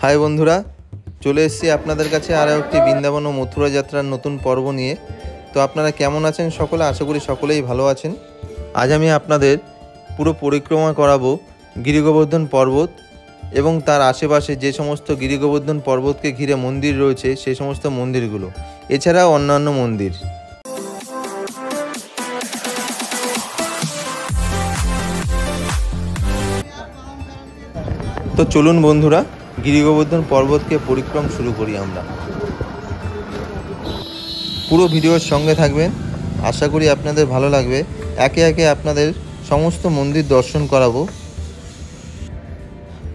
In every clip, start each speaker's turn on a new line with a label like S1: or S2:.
S1: High বন্ধুরা, চলে এসেছি আপনাদের কাছে আরও একটি বৃন্দাবন ও মথুরা যাত্রার নতুন পর্ব নিয়ে। তো আপনারা কেমন আছেন সকলে? আশা করি সকলেই ভালো আছেন। আজ আমি আপনাদের পুরো পরিক্রমা করাবো গিরিগোবর্ধন পর্বত এবং তার আশেপাশে যে সমস্ত গিরিগোবর্ধন পর্বতকে ঘিরে মন্দির রয়েছে সেই সমস্ত মন্দিরগুলো, এছাড়াও অন্যান্য মন্দির। তো চলুন বন্ধুরা, গিরিগোবর্ধন পর্বতকে পরিক্রম শুরু করি আমরা। পুরো ভিডিওর সঙ্গে থাকবেন, আশা করি আপনাদের ভালো লাগবে। একে একে আপনাদের সমস্ত মন্দির দর্শন করাবো।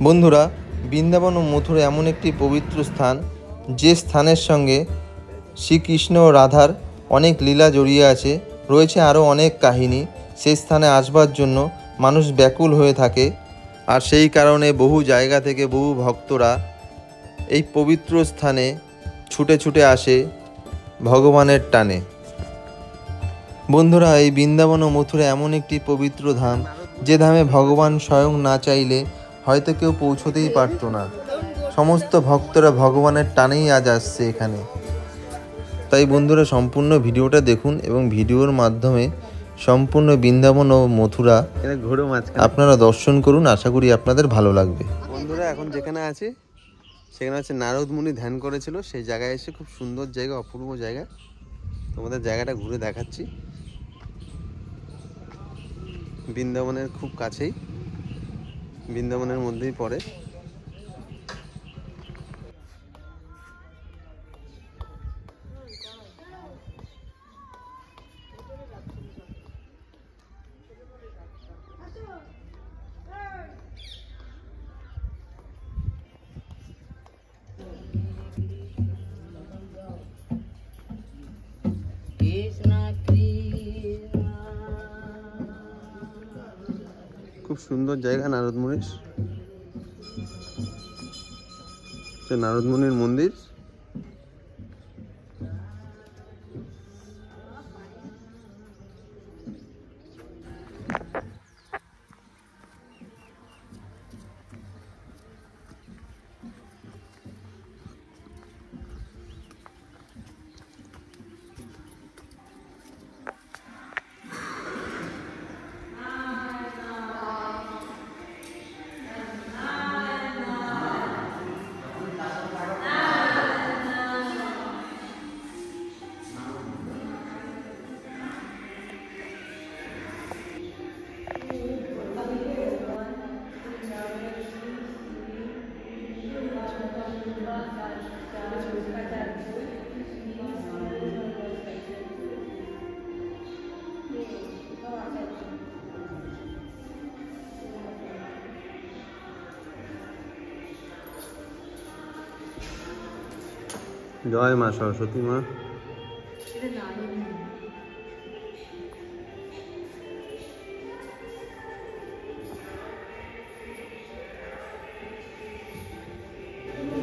S1: বন্ধুরা, বৃন্দাবন ও মথুরা এমন একটি পবিত্র স্থান, যে স্থানের সঙ্গে শ্রীকৃষ্ণ ও রাধার অনেক লীলা জড়িয়ে আছে, রয়েছে আরও অনেক কাহিনী। সেই স্থানে আসবার জন্য মানুষ ব্যাকুল হয়ে থাকে, আর সেই কারণে বহু জায়গা থেকে বহু ভক্তরা এই পবিত্র স্থানে ছুটে ছুটে আসে ভগবানের টানে। বন্ধুরা, এই বৃন্দাবন ও মথুরা এমন একটি পবিত্র ধাম, যে ধামে ভগবান স্বয়ং না চাইলে হয়তো কেউ পৌঁছতেই পারত না। সমস্ত ভক্তরা ভগবানের টানেই আজ আসছে এখানে। তাই বন্ধুরা, সম্পূর্ণ ভিডিওটা দেখুন এবং ভিডিওর মাধ্যমে সম্পূর্ণ বৃন্দাবন ও মথুরা আপনারা দর্শন করুন। আশা করি আপনাদের ভালো লাগবে। বন্ধুরা, এখন যেখানে আছি সেখানে হচ্ছে নারদ মুনি ধ্যান করেছিল, সেই জায়গায় এসে খুব সুন্দর জায়গা, অপূর্ব জায়গা। তোমাদের জায়গাটা ঘুরে দেখাচ্ছি। বৃন্দাবনের খুব কাছেই, বৃন্দাবনের মধ্যেই পড়ে। খুব সুন্দর জায়গা নারদ মুনির, নারদ মুনির মন্দির। জয় মা সরস্বতী মা।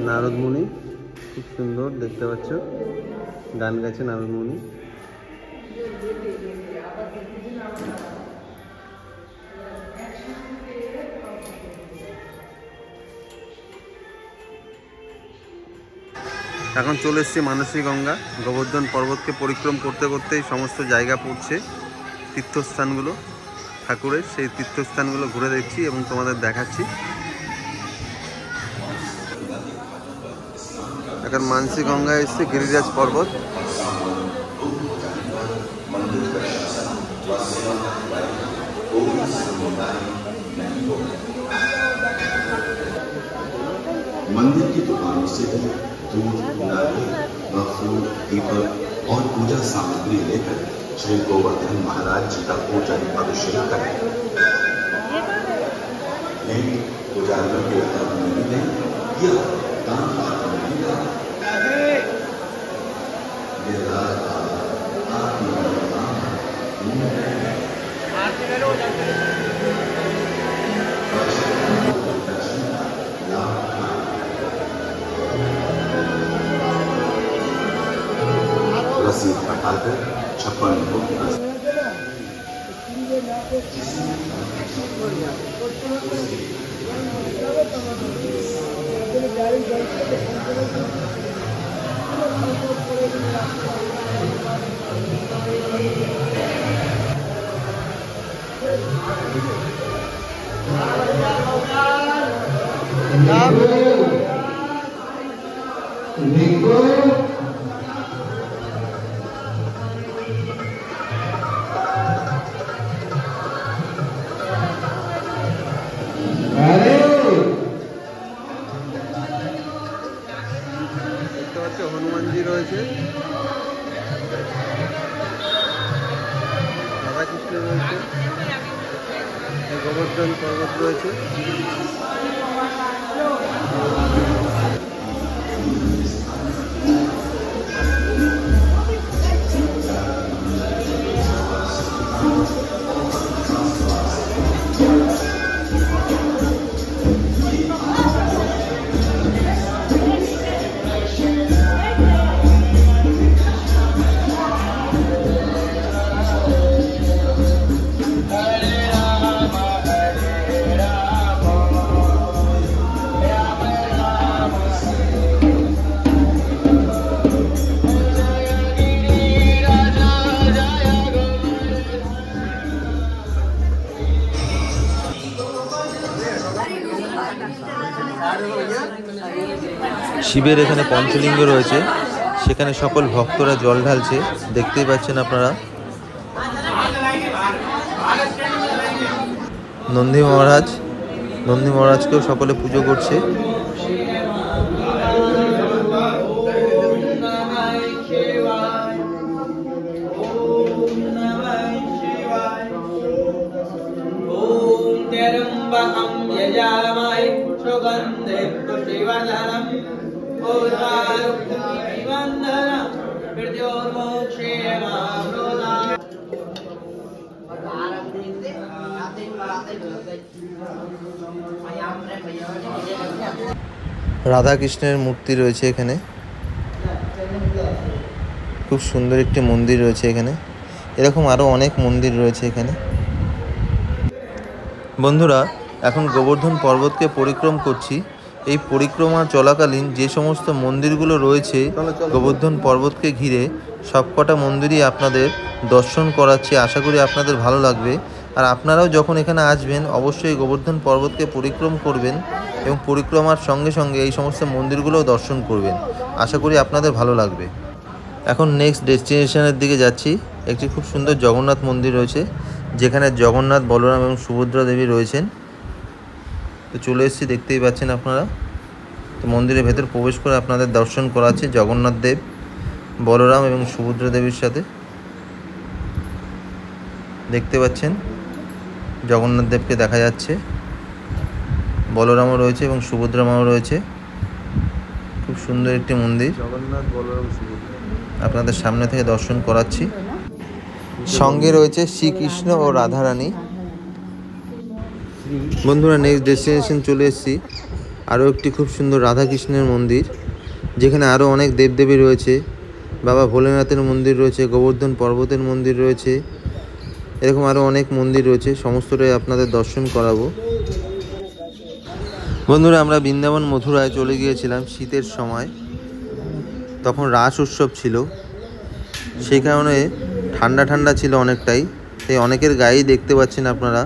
S1: নারদ মুনি খুব সুন্দর দেখতে পাচ্ছ, গান গাইছে নারদ মুনি। এখন চলে এসেছি মানসী গঙ্গা। গোবর্ধন পর্বতকে পরিক্রম করতে করতেই সমস্ত জায়গা পড়ছে, তীর্থস্থানগুলো ঠাকুরের, সেই তীর্থস্থানগুলো ঘুরে দেখছি এবং তোমাদের দেখাচ্ছি। এখন মানসী গঙ্গায় এসছে গিরিরাজ পর্বত।
S2: मंदिर की दुकानों से भी दूध, नारियल, फूल, दीपक और पूजा सामग्री लेकर श्री गोवर्धन महाराज जी का पूजन अभिषेक करें। पुजारियों के धर्म या दान पात्र रसीद हटाकर 56 भोग
S1: হনুমানজি রয়েছে, রাধাকৃষ্ণ রয়েছে, গোবর্ধন পর্বত রয়েছে। শিবের এখানে পঞ্চলিঙ্গ রয়েছে, সেখানে সকল ভক্তরা জল ঢালছে, দেখতেই পাচ্ছেন আপনারা। নন্দী মহারাজকেও সকলে পুজো করছে। রাধা কৃষ্ণের মূর্তি রয়েছে এখানে, খুব সুন্দর একটি মন্দির রয়েছে এখানে। এরকম আরো অনেক মন্দির রয়েছে এখানে। বন্ধুরা, এখন গোবর্ধন পর্বতকে পরিক্রম করছি। এই পরিক্রমা চলাকালীন যে সমস্ত মন্দিরগুলো রয়েছে গোবর্ধন পর্বতকে ঘিরে, সবকটা মন্দিরই আপনাদের দর্শন করাচ্ছি। আশা করি আপনাদের ভালো লাগবে। আর আপনারাও যখন এখানে আসবেন অবশ্যই গোবর্ধন পর্বতকে পরিক্রম করবেন এবং পরিক্রমার সঙ্গে সঙ্গে এই সমস্ত মন্দিরগুলোও দর্শন করবেন। আশা করি আপনাদের ভালো লাগবে। এখন নেক্সট ডেস্টিনেশনের দিকে যাচ্ছি। একটি খুব সুন্দর জগন্নাথ মন্দির রয়েছে, যেখানে জগন্নাথ, বলরাম এবং সুভদ্রা দেবী রয়েছেন। তো চলে এসেছি, দেখতেই পাচ্ছেন আপনারা। তো মন্দিরের ভেতর প্রবেশ করে আপনাদের দর্শন করাচ্ছে জগন্নাথ দেব, বলরাম এবং সুভদ্রা দেবীর সাথে। দেখতে পাচ্ছেন জগন্নাথ দেবকে দেখা যাচ্ছে, বলরামও রয়েছে এবং সুভদ্রা মাও রয়েছে। খুব সুন্দর একটি মন্দির, জগন্নাথ, বলরাম, সুভদ্রা আপনাদের সামনে থেকে দর্শন করাচ্ছি। সঙ্গে রয়েছে শ্রীকৃষ্ণ ও রাধারানী। বন্ধুরা, নেক্সট ডেস্টিনেশন চলে এসেছি। আরও একটি খুব সুন্দর রাধাকৃষ্ণের মন্দির, যেখানে আরও অনেক দেবদেবী রয়েছে। বাবা ভোলেনাথের মন্দির রয়েছে, গোবর্ধন পর্বতের মন্দির রয়েছে, এরকম আরও অনেক মন্দির রয়েছে। সমস্তটাই আপনাদের দর্শন করাবো। বন্ধুরা, আমরা বৃন্দাবন মথুরায় চলে গিয়েছিলাম শীতের সময়। তখন রাস উৎসব ছিল, সেই কারণে ঠান্ডা ঠান্ডা ছিল অনেকটাই। তাই অনেকের গায়েই দেখতে পাচ্ছেন আপনারা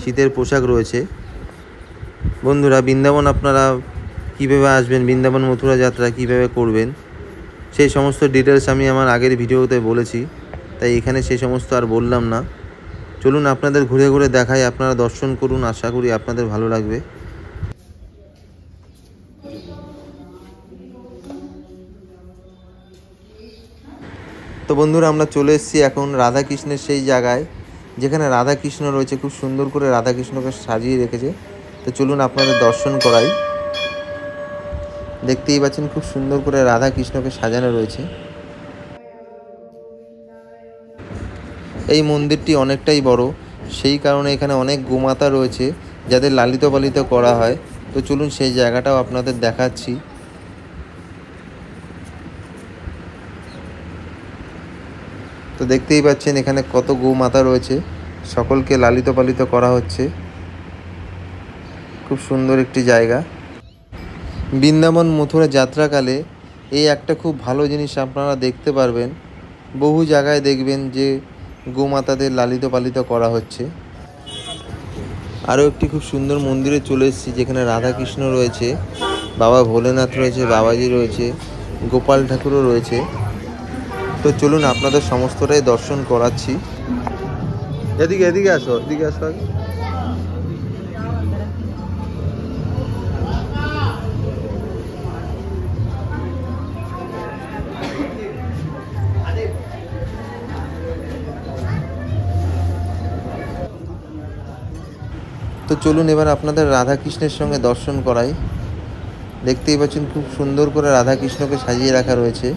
S1: শীতের পোশাক রয়েছে। বন্ধুরা, বৃন্দাবন আপনারা কীভাবে আসবেন, বৃন্দাবন মথুরা যাত্রা কীভাবে করবেন, সেই সমস্ত ডিটেলস আমি আমার আগের ভিডিওতে বলেছি, তাই এখানে সেই সমস্ত আর বললাম না। চলুন আপনাদের ঘুরে ঘুরে দেখাই, আপনারা দর্শন করুন। আশা করি আপনাদের ভালো লাগবে। তো বন্ধুরা, আমরা চলে এসেছি এখন রাধাকৃষ্ণের সেই জায়গায়, যেখানে রাধাকৃষ্ণ রয়েছে। খুব সুন্দর করে রাধাকৃষ্ণকে সাজিয়ে রেখেছে। তো চলুন আপনাদের দর্শন করাই। দেখতেই পাচ্ছেন খুব সুন্দর করে রাধাকৃষ্ণকে সাজানো রয়েছে। এই মন্দিরটি অনেকটাই বড়, সেই কারণে এখানে অনেক গোমাতা রয়েছে যাদের লালিত পালিত করা হয়। তো চলুন সেই জায়গাটাও আপনাদের দেখাচ্ছি। তো দেখতেই পাচ্ছেন এখানে কত গোমাতা রয়েছে, সকলকে লালিত পালিত করা হচ্ছে। খুব সুন্দর একটি জায়গা। বৃন্দাবন মথুরা যাত্রাকালে এই একটা খুব ভালো জিনিস আপনারা দেখতে পারবেন। বহু জায়গায় দেখবেন যে গোমাতাদের লালিত পালিত করা হচ্ছে। আরও একটি খুব সুন্দর মন্দিরে চলে এসেছি, যেখানে রাধাকৃষ্ণ রয়েছে, বাবা ভোলেনাথ রয়েছে, বাবাজি রয়েছে, গোপাল ঠাকুরও রয়েছে। তো চলুন আপনাদের সমস্তটাই দর্শন করাচ্ছি। এদিকে এদিকে আসো, এদিকে আসো আগে। তো চলুন এবার আপনাদের রাধাকৃষ্ণের সঙ্গে দর্শন করাই। দেখতেই পাচ্ছেন খুব সুন্দর করে রাধাকৃষ্ণকে সাজিয়ে রাখা রয়েছে।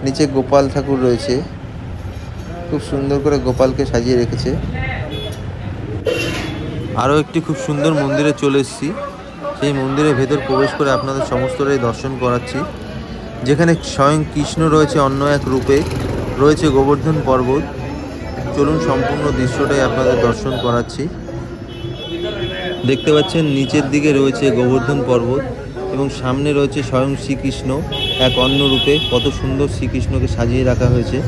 S1: নিচে গোপাল ঠাকুর রয়েছে, খুব সুন্দর করে গোপালকে সাজিয়ে রেখেছে। আরও একটি খুব সুন্দর মন্দিরে চলে এসেছি। সেই মন্দিরের ভেতর প্রবেশ করে আপনাদের সমস্তটাই দর্শন করাচ্ছি, যেখানে স্বয়ং কৃষ্ণ রয়েছে অন্য এক রূপে, রয়েছে গোবর্ধন পর্বত। চলুন সম্পূর্ণ দৃশ্যটাই আপনাদের দর্শন করাচ্ছি। দেখতে পাচ্ছেন নিচের দিকে রয়েছে গোবর্ধন পর্বত এবং সামনে রয়েছে স্বয়ং শ্রীকৃষ্ণ এক অন্য রূপে। কত সুন্দর শ্রীকৃষ্ণকে সাজিয়ে রাখা হয়েছে।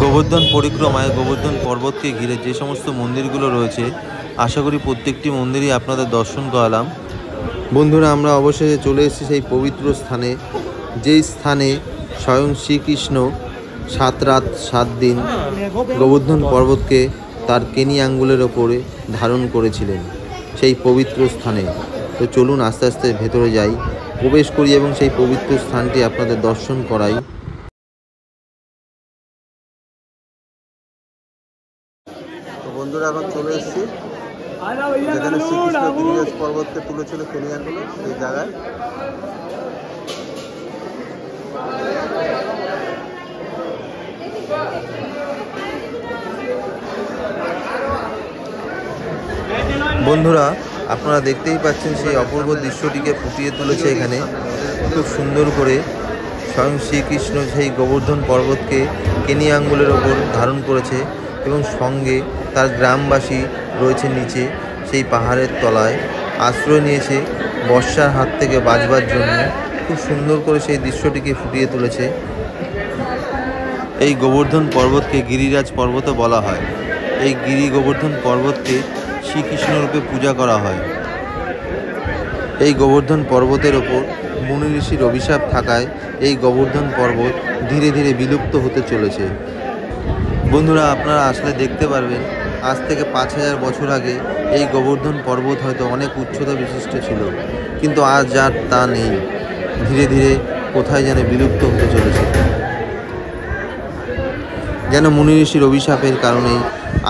S1: গোবর্ধন পরিক্রমায় গোবর্ধন পর্বতকে ঘিরে যে সমস্ত মন্দিরগুলো রয়েছে, আশা করি প্রত্যেকটি মন্দিরই আপনাদের দর্শন করালাম। বন্ধুরা, আমরা অবশেষে চলে এসেছি সেই পবিত্র স্থানে, যেই স্থানে স্বয়ং শ্রীকৃষ্ণ 7 রাত 7 দিন গোবর্ধন পর্বতকে তার কেনি আঙ্গুলের ওপরে ধারণ করেছিলেন, সেই পবিত্র স্থানে। তো চলুন আস্তে আস্তে ভেতরে যাই, প্রবেশ করি এবং সেই পবিত্র স্থানটি আপনাদের দর্শন করাই। তো বন্ধুরা, এখন চলে এসেছি যেখানে শ্রীকৃষ্ণ গিরিরাজ পর্বতকে তুলেছিল কেনি আঙ্গুলে, সেই জায়গায়। বন্ধুরা, আপনারা দেখতেই পাচ্ছেন সেই অপূর্ব দৃশ্যটিকে ফুটিয়ে তুলেছে এখানে খুব সুন্দর করে। স্বয়ং শ্রীকৃষ্ণ সেই গোবর্ধন পর্বতকে কেনি আঙ্গুলের ওপর ধারণ করেছে এবং সঙ্গে তার গ্রামবাসী রয়েছে নিচে সেই পাহাড়ের তলায়, আশ্রয় নিয়েছে বর্ষার হাত থেকে বাঁচবার জন্য। খুব সুন্দর করে সেই দৃশ্যটিকে ফুটিয়ে তুলেছে। এই গোবর্ধন পর্বতকে গিরিরাজ পর্বতও বলা হয়। এই গিরি গোবর্ধন পর্বতকে শ্রীকৃষ্ণ রূপে পূজা করা হয়। এই গোবর্ধন পর্বতের ওপর মুনি ঋষির অভিশাপ থাকায় এই গোবর্ধন পর্বত ধীরে ধীরে বিলুপ্ত হতে চলেছে। বন্ধুরা, আপনারা আসলে দেখতে পারবেন আজ থেকে 5000 বছর আগে এই গোবর্ধন পর্বত হয়তো অনেক উচ্চতা বিশিষ্ট ছিল, কিন্তু আজ আর তা নেই। ধীরে ধীরে কোথায় যেন বিলুপ্ত হতে চলেছে। যেন মুনি ঋষির অভিশাপের কারণেই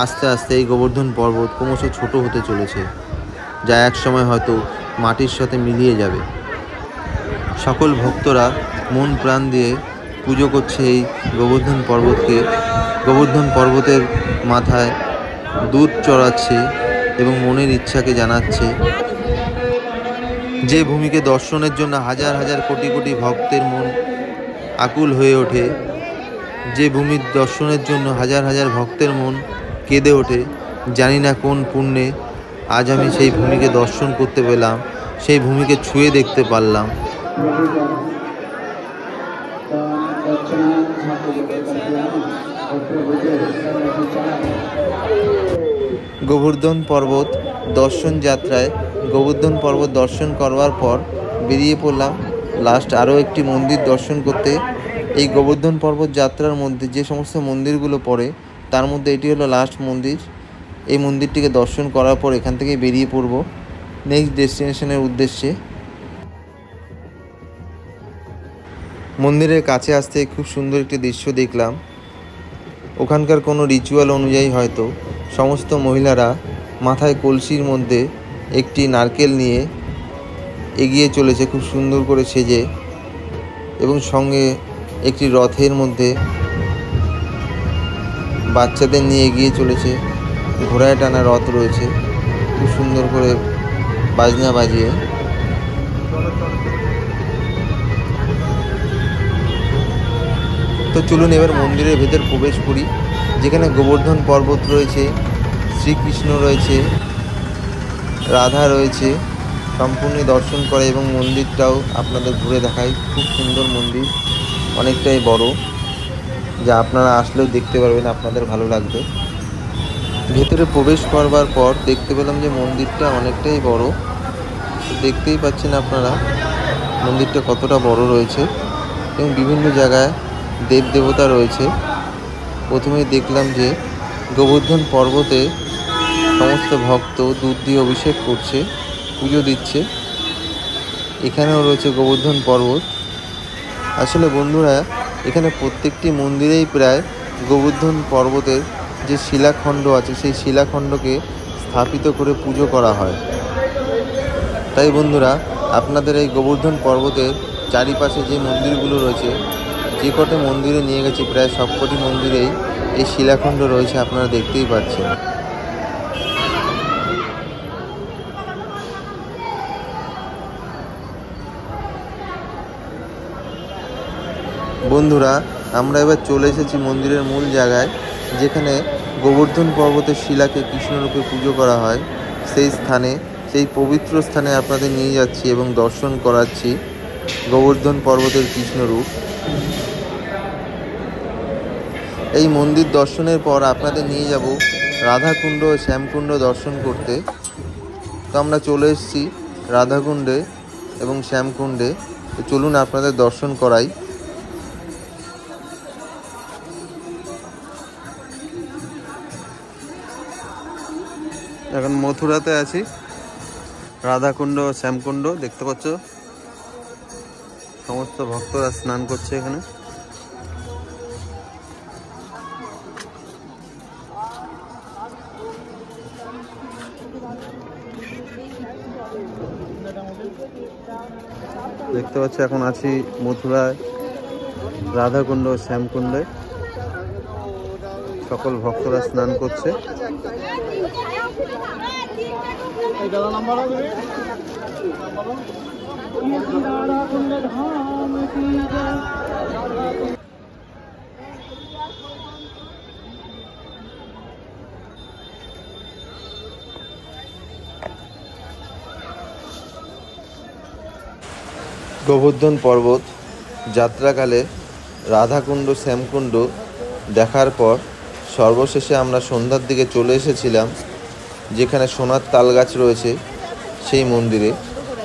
S1: আস্তে আস্তে এই গোবর্ধন পর্বত ক্রমশ ছোট হতে চলেছে, যা এক সময় হয়তো মাটির সাথে মিলিয়ে যাবে। সকল ভক্তরা মন প্রাণ দিয়ে পুজো করছে এই গোবর্ধন পর্বতকে। গোবর্ধন পর্বতের মাথায় দুধ চড়াচ্ছে এবং মনের ইচ্ছাকে জানাচ্ছে। যে ভূমিকে দর্শনের জন্য হাজার হাজার কোটি কোটি ভক্তের মন আকুল হয়ে ওঠে, যে ভূমির দর্শনের জন্য হাজার হাজার ভক্তের মন কেঁদে ওঠে, জানি না কোন পুণ্যে আজ আমি সেই ভূমিকে দর্শন করতে পেলাম, সেই ভূমিকে ছুঁয়ে দেখতে পারলাম। গোবর্ধন পর্বত দর্শন যাত্রায় গোবর্ধন পর্বত দর্শন করবার পর বেরিয়ে পড়লাম লাস্ট আরও একটি মন্দির দর্শন করতে। এই গোবর্ধন পর্বত যাত্রার মধ্যে যে সমস্ত মন্দিরগুলো পড়ে, তার মধ্যে এটি হলো লাস্ট মন্দির। এই মন্দিরটিকে দর্শন করার পর এখান থেকে বেরিয়ে পড়ব নেক্সট ডেস্টিনেশনের উদ্দেশ্যে। মন্দিরের কাছে আসতে খুব সুন্দর একটি দৃশ্য দেখলাম। ওখানকার কোনো রিচুয়াল অনুযায়ী হয়তো সমস্ত মহিলারা মাথায় কলসির মধ্যে একটি নারকেল নিয়ে এগিয়ে চলেছে খুব সুন্দর করে সেজে, এবং সঙ্গে একটি রথের মধ্যে বাচ্চাদের নিয়ে এগিয়ে চলেছে। ঘোড়ায় টানা রথ রয়েছে খুব সুন্দর করে বাজনা বাজিয়ে। তো চলুন এবার মন্দিরের ভেতর প্রবেশ করি, যেখানে গোবর্ধন পর্বত রয়েছে, শ্রীকৃষ্ণ রয়েছে, রাধা রয়েছে, সম্পূর্ণ দর্শন করে এবং মন্দিরটাও আপনাদের ঘুরে দেখাই। খুব সুন্দর মন্দির, অনেকটাই বড়, যা আপনারা আসলেও দেখতে পারবেন, আপনাদের ভালো লাগবে। ভেতরে প্রবেশ করবার পর দেখতে পেলাম যে মন্দিরটা অনেকটাই বড়। দেখতেই পাচ্ছেন আপনারা মন্দিরটা কতটা বড় রয়েছে এবং বিভিন্ন জায়গায় দেবদেবতা রয়েছে। প্রথমেই দেখলাম যে গোবর্ধন পর্বতে সমস্ত ভক্ত দুধ দিয়ে অভিষেক করছে, পুজো দিচ্ছে। এখানেও রয়েছে গোবর্ধন পর্বত। আসলে বন্ধুরা, এখানে প্রত্যেকটি মন্দিরেই প্রায় গোবর্ধন পর্বতের যে শিলাখণ্ড আছে সেই শিলাখণ্ডকে স্থাপিত করে পুজো করা হয়। তাই বন্ধুরা, আপনাদের এই গোবর্ধন পর্বতের চারিপাশে যে মন্দিরগুলো রয়েছে, যে কটি মন্দিরে নিয়ে গেছি প্রায় সবকটি মন্দিরেই এই শিলাখণ্ড রয়েছে, আপনারা দেখতেই পাচ্ছেন। বন্ধুরা, আমরা এবার চলে এসেছি মন্দিরের মূল জায়গায়, যেখানে গোবর্ধন পর্বতের শিলাকে কৃষ্ণরূপে পুজো করা হয়। সেই স্থানে, সেই পবিত্র স্থানে আপনাদের নিয়ে যাচ্ছি এবং দর্শন করাচ্ছি গোবর্ধন পর্বতের কৃষ্ণরূপ। এই মন্দির দর্শনের পর আপনাদের নিয়ে যাব রাধাকুণ্ড ও শ্যামকুণ্ড দর্শন করতে। তো আমরা চলে এসেছি রাধাকুণ্ডে এবং শ্যামকুণ্ডে। তো চলুন আপনাদের দর্শন করাই। এখন মথুরাতে আছি, রাধাকুণ্ড ও শ্যামকুণ্ড দেখতে পাচ্ছ। সমস্ত ভক্তরা স্নান করছে এখানে। দেখতে পাচ্ছ এখন আছি মথুরায়, রাধাকুণ্ড ও শ্যামকুণ্ডে। সকল ভক্তরা স্নান করছে। গোবর্ধন পর্বত যাত্রাকালে রাধাকুণ্ড শ্যামকুণ্ড দেখার পর সর্বশেষে আমরা সন্ধ্যার দিকে চলে এসেছিলাম যেখানে সোনার তালগাছ রয়েছে সেই মন্দিরে।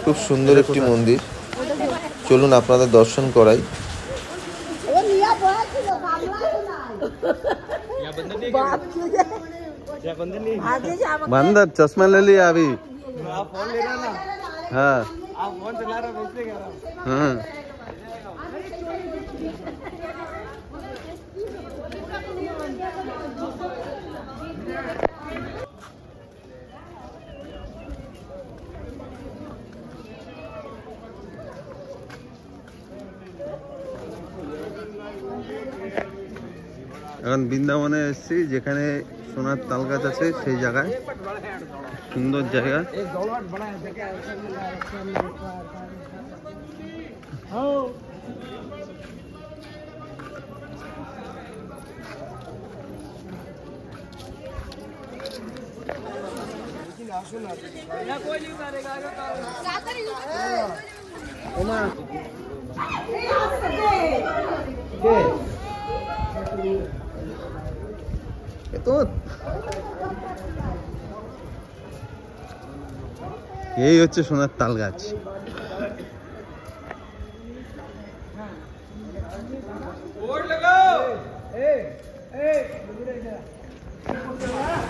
S1: খুব সুন্দর একটি মন্দির, চলুন আপনাদের দর্শন করাই। बंदर चश्मा ले लिया अभी। फोन ले रहा ना। हाँ आप फोन चला रहे हो इसलिए कह रहा हूँ। हाँ এখন বৃন্দাবনে এসেছি, যেখানে সোনার তালগাছ আছে সেই জায়গায়। সুন্দর জায়গা। তো এই হচ্ছে সোনার তাল গাছ।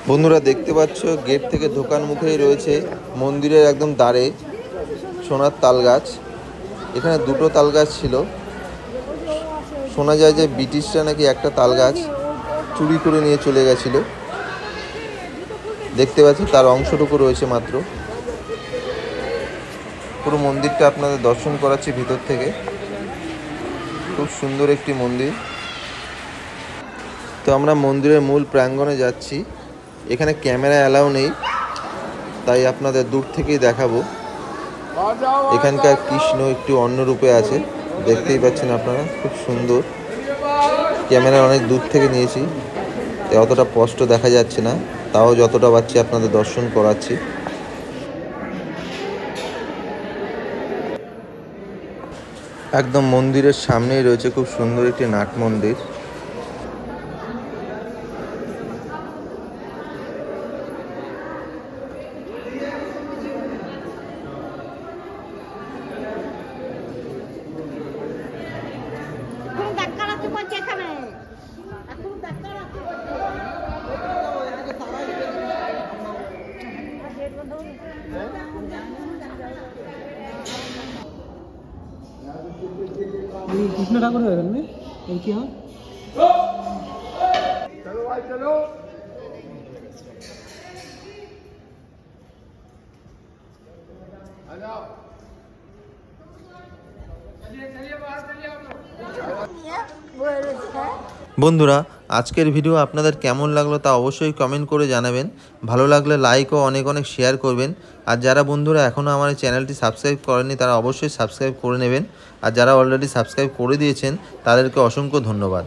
S1: বন্ধুরা দেখতে পাচ্ছ গেট থেকে ঢোকার মুখেই রয়েছে মন্দিরের একদম দ্বারে সোনার তাল গাছ। এখানে দুটো তাল গাছ ছিল। শোনা যায় যে ব্রিটিশরা নাকি একটা তাল গাছ চুরি করে নিয়ে চলে গেছিল। দেখতে পাচ্ছি তার অংশটুকু রয়েছে মাত্র। পুরো মন্দিরটা আপনাদের দর্শন করাচ্ছি ভিতর থেকে। খুব সুন্দর একটি মন্দির। তো আমরা মন্দিরের মূল প্রাঙ্গণে যাচ্ছি। এখানে ক্যামেরা অ্যালাউ নেই, তাই আপনাদের দূর থেকেই দেখাবো। এখানকার কৃষ্ণ একটু অন্য রূপে আছে, দেখতেই পাচ্ছেন আপনারা। খুব সুন্দর। ক্যামেরা অনেক দূর থেকে নিয়েছি, তাই অতটা স্পষ্ট দেখা যাচ্ছে না, তাও যতটা পাচ্ছি আপনাদের দর্শন করাচ্ছি। একদম মন্দিরের সামনেই রয়েছে খুব সুন্দর একটি নাট মন্দির।
S3: কৃষ্ণ ঠাকুর হবেন না এই কি হয় চলো ভাই চলো
S1: বন্ধুরা, আজকের ভিডিও আপনাদের কেমন লাগলো তা অবশ্যই কমেন্ট করে জানাবেন। ভালো লাগলে লাইক ও অনেক অনেক শেয়ার করবেন। আর যারা বন্ধুরা এখনও আমার এই চ্যানেলটি সাবস্ক্রাইব করেননি তারা অবশ্যই সাবস্ক্রাইব করে নেবেন। আর যারা অলরেডি সাবস্ক্রাইব করে দিয়েছেন তাদেরকে অসংখ্য ধন্যবাদ।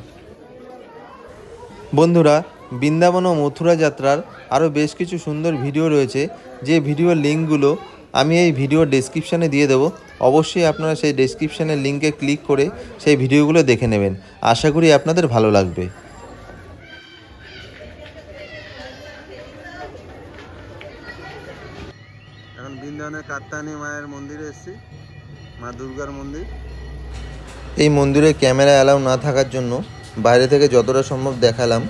S1: বন্ধুরা, বৃন্দাবন ও মথুরা যাত্রার আরও বেশ কিছু সুন্দর ভিডিও রয়েছে, যে ভিডিওর লিঙ্কগুলো আমি এই ভিডিওর ডেসক্রিপশানে দিয়ে দেবো। অবশ্যই আপনারা সেই ডেসক্রিপশানের লিঙ্কে ক্লিক করে সেই ভিডিওগুলো দেখে নেবেন। আশা করি আপনাদের ভালো লাগবে। এখন বৃন্দাবনের কাত্যায়নী মায়ের মন্দিরে এসেছি, মা দুর্গার মন্দির। এই মন্দিরে ক্যামেরা অ্যালাউ না থাকার জন্য বাইরে থেকে যতটা সম্ভব দেখালাম।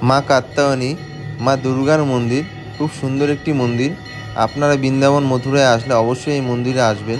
S1: মা কাত্যায়নী মা দুর্গার মন্দির খুব সুন্দর একটি মন্দির। আপনারা বৃন্দাবন মথুরায় আসলে অবশ্যই এই মন্দিরে আসবেন।